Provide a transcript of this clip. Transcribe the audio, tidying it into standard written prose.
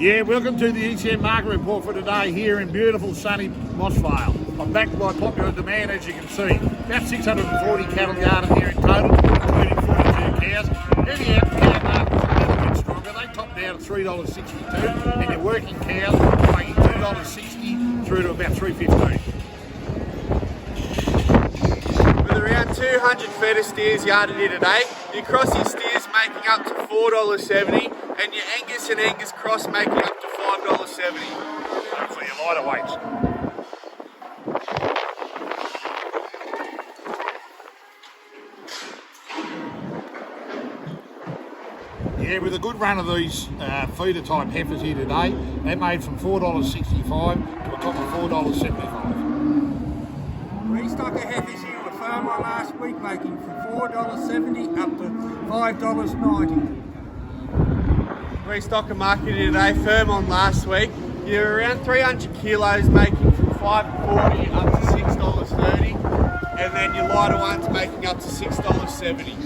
Yeah, welcome to the ECM Market Report for today here in beautiful sunny Mossvale. I'm backed by popular demand, as you can see. About 640 cattle yarded here in total, including 42 cows. Heavy out cow market was a little bit stronger. They topped out at $3.62, and your working cows making $2.60 through to about $3.15. With around 200 feeder steers yarded here today, your crossy steers making up to $4.70 and your Angus and Angus cross making up to $5.70. For your lighter weights. Yeah, with a good run of these feeder type heifers here today, they made from $4.65 to a top of $4.75. Restocker heifers here were firm on last week, making from $4.70 up to $5.90. Restocker market here today, firm on last week. You're around 300 kilos making from $5.40 up to $6.30, and then your lighter ones making up to $6.70.